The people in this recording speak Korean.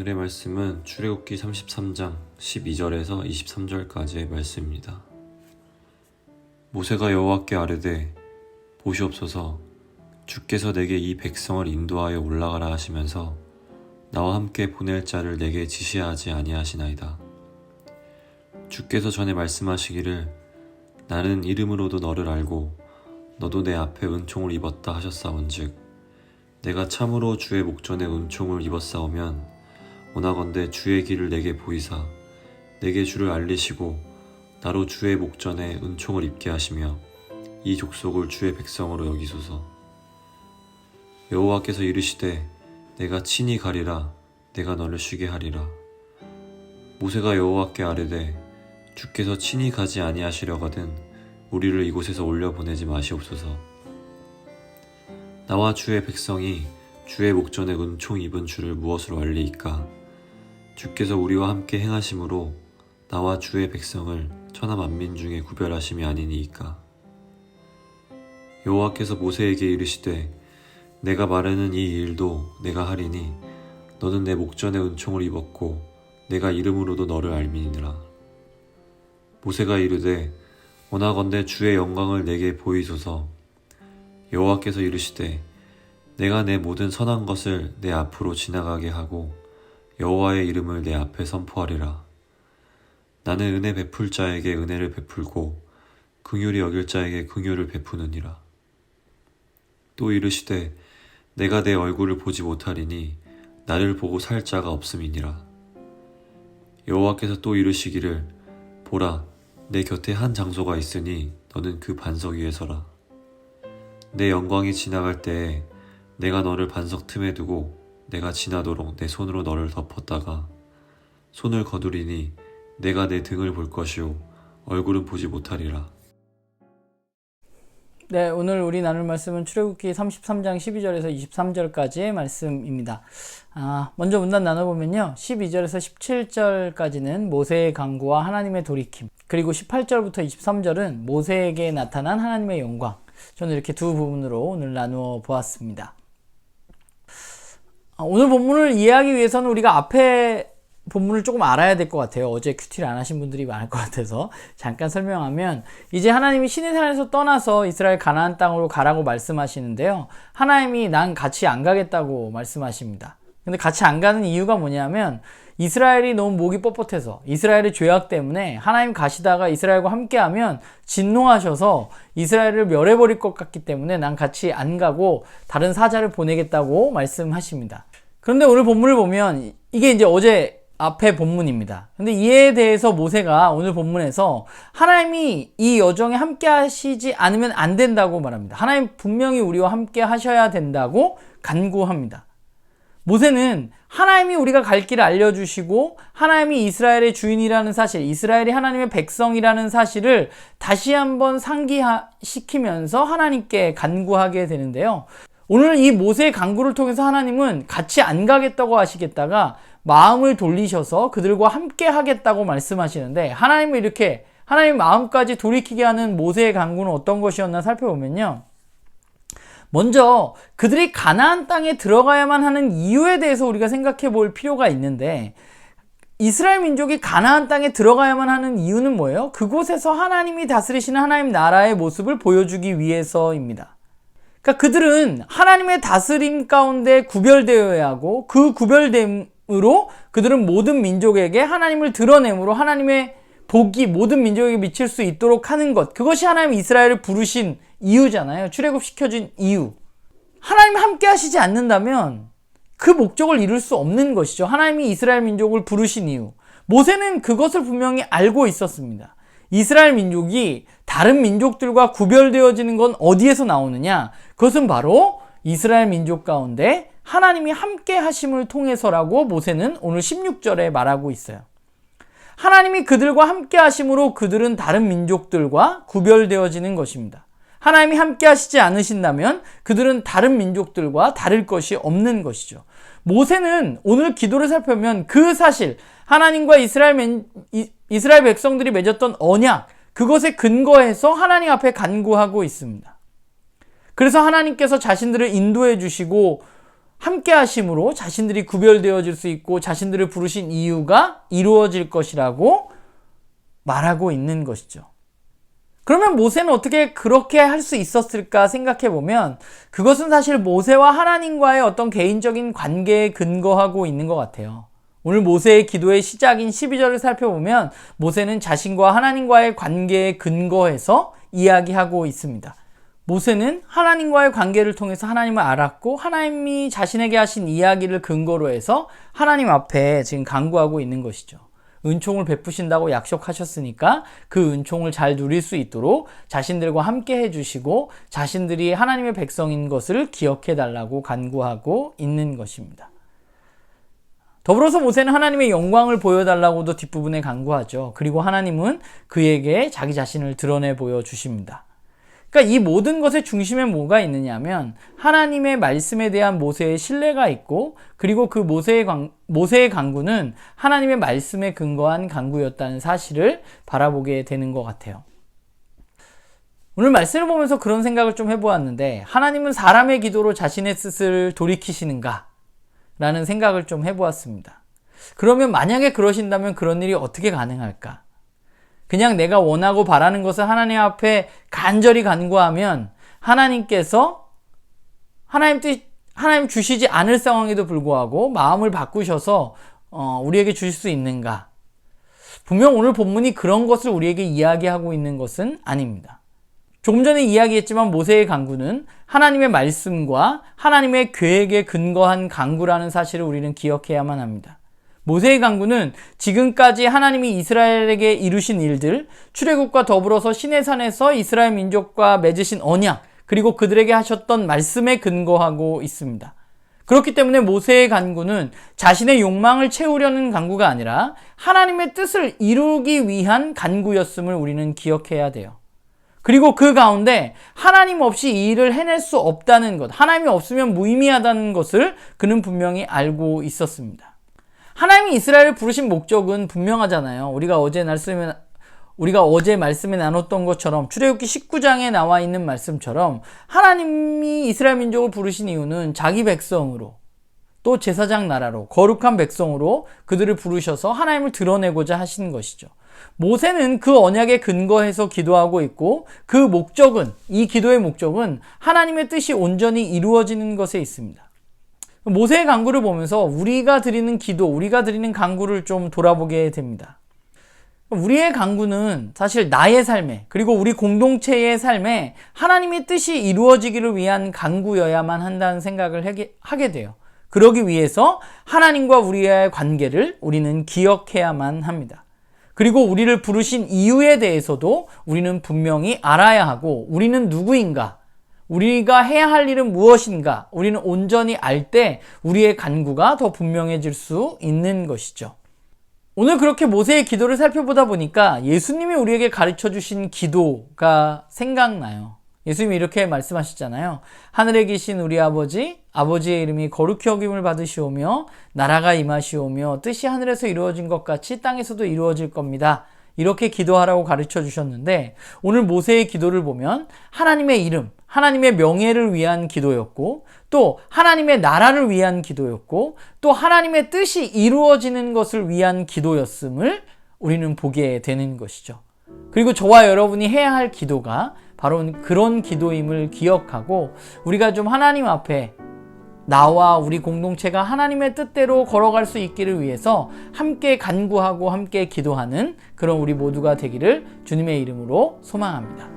오늘의 말씀은 출애굽기 33장 12절에서 23절까지의 말씀입니다. 모세가 여호와께 아뢰되 보시옵소서 주께서 내게 이 백성을 인도하여 올라가라 하시면서 나와 함께 보낼 자를 내게 지시하지 아니하시나이다. 주께서 전에 말씀하시기를 나는 이름으로도 너를 알고 너도 내 앞에 은총을 입었다 하셨사온즉 내가 참으로 주의 목전에 은총을 입었사오면 원하건대 주의 길을 내게 보이사 내게 주를 알리시고 나로 주의 목전에 은총을 입게 하시며 이 족속을 주의 백성으로 여기소서. 여호와께서 이르시되 내가 친히 가리라 내가 너를 쉬게 하리라. 모세가 여호와께 아뢰되 주께서 친히 가지 아니하시려거든 우리를 이곳에서 올려보내지 마시옵소서. 나와 주의 백성이 주의 목전에 은총 입은 주를 무엇으로 알리이까? 주께서 우리와 함께 행하심으로 나와 주의 백성을 천하 만민 중에 구별하심이 아니니이까. 여호와께서 모세에게 이르시되 내가 말하는 이 일도 내가 하리니 너는 내 목전에 은총을 입었고 내가 이름으로도 너를 알미니라. 모세가 이르되 원하건대 주의 영광을 내게 보이소서. 여호와께서 이르시되 내가 내 모든 선한 것을 내 앞으로 지나가게 하고 여호와의 이름을 내 앞에 선포하리라. 나는 은혜 베풀 자에게 은혜를 베풀고 긍휼히 여길 자에게 긍휼을 베푸느니라. 또 이르시되 내가 내 얼굴을 보지 못하리니 나를 보고 살 자가 없음이니라. 여호와께서 또 이르시기를 보라 내 곁에 한 장소가 있으니 너는 그 반석 위에 서라. 내 영광이 지나갈 때에 내가 너를 반석 틈에 두고 내가 지나도록 내 손으로 너를 덮었다가 손을 거두리니 내가 내 등을 볼 것이요 얼굴은 보지 못하리라. 네, 오늘 우리 나눌 말씀은 출애굽기 33장 12절에서 23절까지의 말씀입니다. 먼저 문단 나눠보면요. 12절에서 17절까지는 모세의 간구와 하나님의 돌이킴, 그리고 18절부터 23절은 모세에게 나타난 하나님의 영광. 저는 이렇게 두 부분으로 오늘 나누어 보았습니다. 오늘 본문을 이해하기 위해서는 우리가 앞에 본문을 조금 알아야 될 것 같아요. 어제 큐티를 안 하신 분들이 많을 것 같아서 잠깐 설명하면, 이제 하나님이 시내산에서 떠나서 이스라엘 가나안 땅으로 가라고 말씀하시는데요. 하나님이 난 같이 안 가겠다고 말씀하십니다. 근데 같이 안 가는 이유가 뭐냐면 이스라엘이 너무 목이 뻣뻣해서, 이스라엘의 죄악 때문에 하나님 가시다가 이스라엘과 함께하면 진노하셔서 이스라엘을 멸해버릴 것 같기 때문에 난 같이 안 가고 다른 사자를 보내겠다고 말씀하십니다. 그런데 오늘 본문을 보면 이게 이제 어제 앞에 본문입니다. 근데 이에 대해서 모세가 오늘 본문에서 하나님이 이 여정에 함께 하시지 않으면 안 된다고 말합니다. 하나님 분명히 우리와 함께 하셔야 된다고 간구합니다. 모세는 하나님이 우리가 갈 길을 알려주시고 하나님이 이스라엘의 주인이라는 사실, 이스라엘이 하나님의 백성이라는 사실을 다시 한번 상기시키면서 하나님께 간구하게 되는데요. 오늘 이 모세의 간구를 통해서 하나님은 같이 안 가겠다고 하시겠다가 마음을 돌리셔서 그들과 함께 하겠다고 말씀하시는데, 하나님을 이렇게 하나님 마음까지 돌이키게 하는 모세의 간구는 어떤 것이었나 살펴보면요. 먼저 그들이 가나안 땅에 들어가야만 하는 이유에 대해서 우리가 생각해 볼 필요가 있는데, 이스라엘 민족이 가나안 땅에 들어가야만 하는 이유는 뭐예요? 그곳에서 하나님이 다스리시는 하나님 나라의 모습을 보여주기 위해서입니다. 그러니까 그들은 하나님의 다스림 가운데 구별되어야 하고, 그 구별됨으로 그들은 모든 민족에게 하나님을 드러내므로 하나님의 복이 모든 민족에게 미칠 수 있도록 하는 것, 그것이 하나님 이스라엘을 부르신 이유잖아요. 출애굽시켜준 이유. 하나님 함께 하시지 않는다면 그 목적을 이룰 수 없는 것이죠. 하나님이 이스라엘 민족을 부르신 이유. 모세는 그것을 분명히 알고 있었습니다. 이스라엘 민족이 다른 민족들과 구별되어지는 건 어디에서 나오느냐? 그것은 바로 이스라엘 민족 가운데 하나님이 함께 하심을 통해서라고 모세는 오늘 16절에 말하고 있어요. 하나님이 그들과 함께 하심으로 그들은 다른 민족들과 구별되어지는 것입니다. 하나님이 함께 하시지 않으신다면 그들은 다른 민족들과 다를 것이 없는 것이죠. 모세는 오늘 기도를 살펴보면 그 사실, 하나님과 이스라엘 백성들이 맺었던 언약, 그것에 근거해서 하나님 앞에 간구하고 있습니다. 그래서 하나님께서 자신들을 인도해 주시고 함께 하심으로 자신들이 구별되어질 수 있고 자신들을 부르신 이유가 이루어질 것이라고 말하고 있는 것이죠. 그러면 모세는 어떻게 그렇게 할 수 있었을까 생각해 보면 그것은 사실 모세와 하나님과의 어떤 개인적인 관계에 근거하고 있는 것 같아요. 오늘 모세의 기도의 시작인 12절을 살펴보면 모세는 자신과 하나님과의 관계에 근거해서 이야기하고 있습니다. 모세는 하나님과의 관계를 통해서 하나님을 알았고 하나님이 자신에게 하신 이야기를 근거로 해서 하나님 앞에 지금 간구하고 있는 것이죠. 은총을 베푸신다고 약속하셨으니까 그 은총을 잘 누릴 수 있도록 자신들과 함께 해주시고 자신들이 하나님의 백성인 것을 기억해 달라고 간구하고 있는 것입니다. 더불어서 모세는 하나님의 영광을 보여달라고도 뒷부분에 간구하죠. 그리고 하나님은 그에게 자기 자신을 드러내 보여주십니다. 그러니까 이 모든 것의 중심에 뭐가 있느냐면 하나님의 말씀에 대한 모세의 신뢰가 있고 그리고 그 모세의 간구는 하나님의 말씀에 근거한 간구였다는 사실을 바라보게 되는 것 같아요. 오늘 말씀을 보면서 그런 생각을 좀 해보았는데 하나님은 사람의 기도로 자신의 뜻을 돌이키시는가? 라는 생각을 좀 해보았습니다. 그러면 만약에 그러신다면 그런 일이 어떻게 가능할까? 그냥 내가 원하고 바라는 것을 하나님 앞에 간절히 간구하면 하나님께서 하나님 주시지 않을 상황에도 불구하고 마음을 바꾸셔서 우리에게 주실 수 있는가? 분명 오늘 본문이 그런 것을 우리에게 이야기하고 있는 것은 아닙니다. 조금 전에 이야기했지만 모세의 간구는 하나님의 말씀과 하나님의 계획에 근거한 간구라는 사실을 우리는 기억해야만 합니다. 모세의 간구는 지금까지 하나님이 이스라엘에게 이루신 일들, 출애굽과 더불어서 시내산에서 이스라엘 민족과 맺으신 언약, 그리고 그들에게 하셨던 말씀에 근거하고 있습니다. 그렇기 때문에 모세의 간구는 자신의 욕망을 채우려는 간구가 아니라 하나님의 뜻을 이루기 위한 간구였음을 우리는 기억해야 돼요. 그리고 그 가운데 하나님 없이 이 일을 해낼 수 없다는 것, 하나님이 없으면 무의미하다는 것을 그는 분명히 알고 있었습니다. 하나님이 이스라엘을 부르신 목적은 분명하잖아요. 우리가 어제 말씀에 나눴던 것처럼 출애굽기 19장에 나와 있는 말씀처럼 하나님이 이스라엘 민족을 부르신 이유는 자기 백성으로 또 제사장 나라로 거룩한 백성으로 그들을 부르셔서 하나님을 드러내고자 하신 것이죠. 모세는 그 언약에 근거해서 기도하고 있고 그 목적은, 이 기도의 목적은 하나님의 뜻이 온전히 이루어지는 것에 있습니다. 모세의 간구를 보면서 우리가 드리는 기도, 우리가 드리는 간구를 좀 돌아보게 됩니다. 우리의 간구는 사실 나의 삶에, 그리고 우리 공동체의 삶에 하나님의 뜻이 이루어지기를 위한 간구여야만 한다는 생각을 하게 돼요. 그러기 위해서 하나님과 우리의 관계를 우리는 기억해야만 합니다. 그리고 우리를 부르신 이유에 대해서도 우리는 분명히 알아야 하고 우리는 누구인가? 우리가 해야 할 일은 무엇인가? 우리는 온전히 알 때 우리의 간구가 더 분명해질 수 있는 것이죠. 오늘 그렇게 모세의 기도를 살펴보다 보니까 예수님이 우리에게 가르쳐 주신 기도가 생각나요. 예수님이 이렇게 말씀하셨잖아요. 하늘에 계신 우리 아버지, 아버지의 이름이 거룩히 여김을 받으시오며 나라가 임하시오며 뜻이 하늘에서 이루어진 것 같이 땅에서도 이루어질 겁니다. 이렇게 기도하라고 가르쳐 주셨는데 오늘 모세의 기도를 보면 하나님의 이름, 하나님의 명예를 위한 기도였고 또 하나님의 나라를 위한 기도였고 또 하나님의 뜻이 이루어지는 것을 위한 기도였음을 우리는 보게 되는 것이죠. 그리고 저와 여러분이 해야 할 기도가 바로 그런 기도임을 기억하고 우리가 좀 하나님 앞에 나와 우리 공동체가 하나님의 뜻대로 걸어갈 수 있기를 위해서 함께 간구하고 함께 기도하는 그런 우리 모두가 되기를 주님의 이름으로 소망합니다.